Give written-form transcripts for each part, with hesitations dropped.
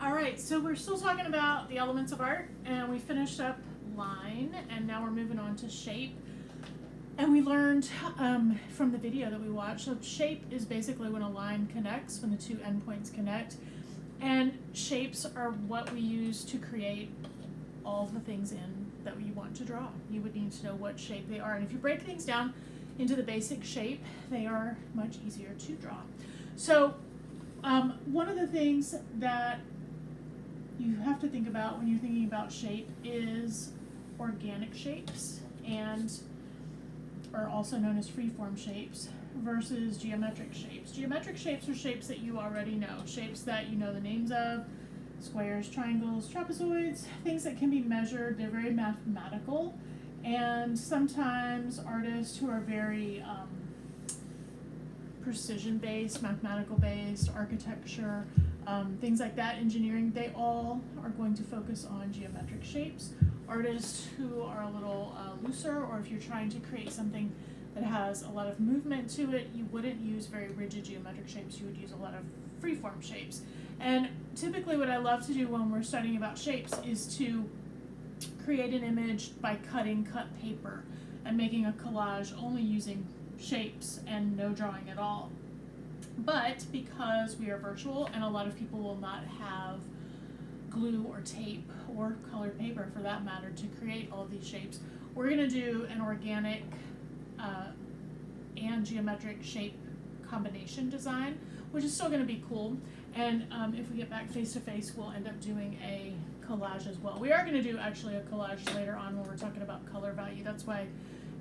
All right, so we're still talking about the elements of art, and we finished up line, and now we're moving on to shape. And we learned from the video that we watched, so shape is basically when a line connects, when the two endpoints connect. And shapes are what we use to create all the things in that you want to draw. You would need to know what shape they are. And if you break things down into the basic shape, they are much easier to draw. So one of the things that you have to think about when you're thinking about shape is organic shapes, and are also known as freeform shapes, versus geometric shapes. Geometric shapes are shapes that you already know, shapes that you know the names of: squares, triangles, trapezoids, things that can be measured. They're very mathematical, and sometimes artists who are very precision-based, mathematical-based, architecture, things like that, engineering, they all are going to focus on geometric shapes. Artists who are a little looser, or if you're trying to create something that has a lot of movement to it, you wouldn't use very rigid geometric shapes, you would use a lot of freeform shapes. And typically what I love to do when we're studying about shapes is to create an image by cutting cut paper and making a collage only using shapes and no drawing at all. But because we are virtual and a lot of people will not have glue or tape or colored paper for that matter to create all of these shapes, we're going to do an organic and geometric shape combination design, which is still going to be cool. And if we get back face to face, we'll end up doing a collage as well. We are going to do actually a collage later on when we're talking about color value. That's why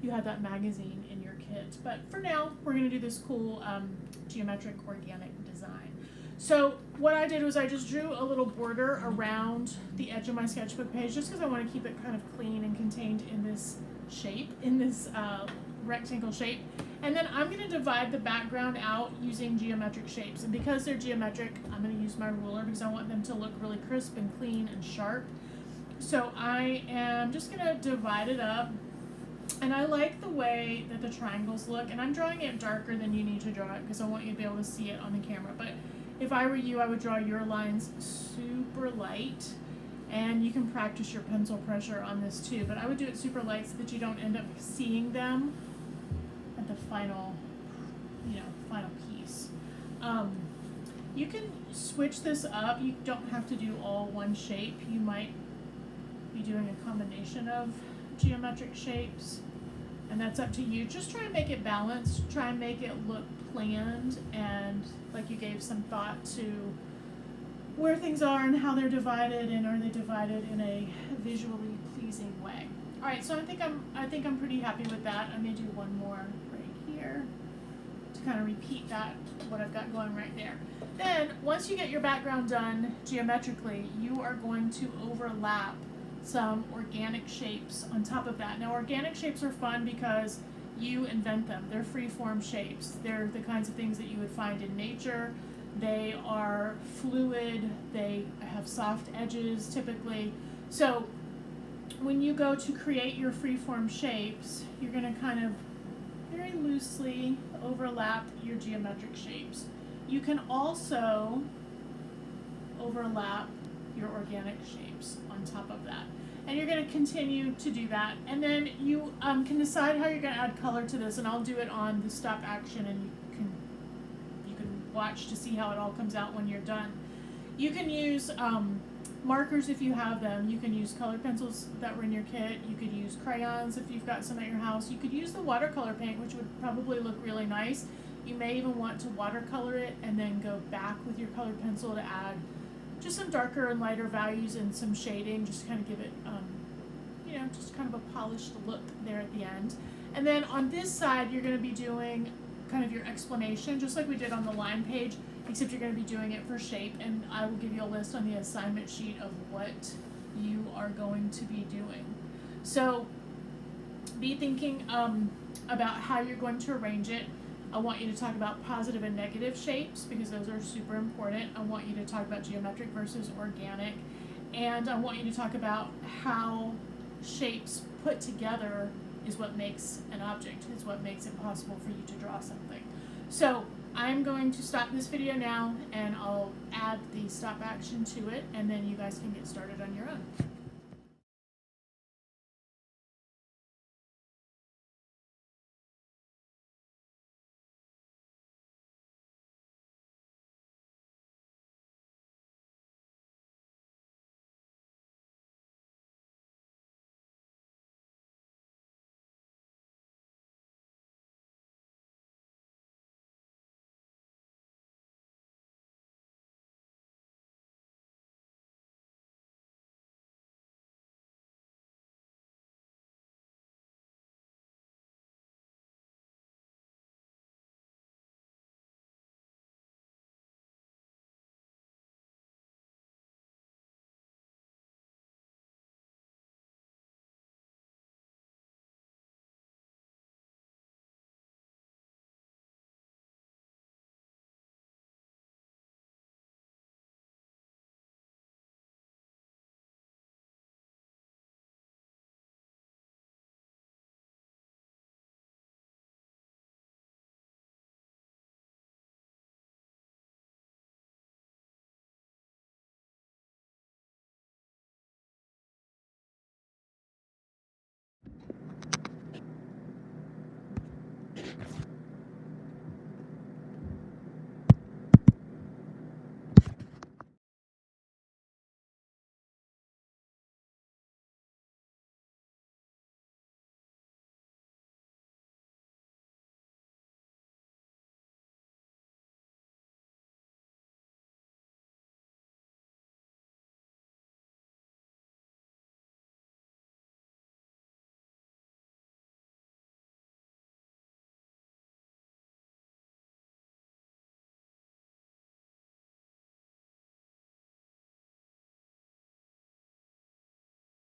you have that magazine in your kit. But for now, we're going to do this cool geometric organic design. So what I did was I just drew a little border around the edge of my sketchbook page, just because I want to keep it kind of clean and contained in this shape, in this rectangle shape. And then I'm going to divide the background out using geometric shapes. And because they're geometric, I'm going to use my ruler because I want them to look really crisp and clean and sharp. So I am just going to divide it up. And I like the way that the triangles look, and I'm drawing it darker than you need to draw it because I want you to be able to see it on the camera. But if I were you, I would draw your lines super light, and you can practice your pencil pressure on this too, but I would do it super light so that you don't end up seeing them at the final, final piece. You can switch this up. You don't have to do all one shape. You might be doing a combination of geometric shapes, and that's up to you. Just try and make it balanced, try and make it look planned and like you gave some thought to where things are and how they're divided, and are they divided in a visually pleasing way. All right, so I think I'm pretty happy with that. I may do one more right here to kind of repeat that, what I've got going right there. Then once you get your background done geometrically, you are going to overlap some organic shapes on top of that. Now, organic shapes are fun because you invent them. They're free-form shapes. They're the kinds of things that you would find in nature. They are fluid. They have soft edges typically. So when you go to create your free-form shapes, you're going to kind of very loosely overlap your geometric shapes. You can also overlap your organic shapes on top of that. And you're going to continue to do that. And then you can decide how you're going to add color to this, and I'll do it on the stop action, and you can watch to see how it all comes out when you're done. You can use markers if you have them. You can use colored pencils that were in your kit. You could use crayons if you've got some at your house. You could use the watercolor paint, which would probably look really nice. You may even want to watercolor it and then go back with your colored pencil to add just some darker and lighter values and some shading, just to kind of give it, just kind of a polished look there at the end. And then on this side, you're going to be doing kind of your explanation, just like we did on the line page, except you're going to be doing it for shape, and I will give you a list on the assignment sheet of what you are going to be doing. So be thinking about how you're going to arrange it. I want you to talk about positive and negative shapes because those are super important. I want you to talk about geometric versus organic. And I want you to talk about how shapes put together is what makes an object, is what makes it possible for you to draw something. So I'm going to stop this video now, and I'll add add the stop action to it, and then you guys can get started on your own.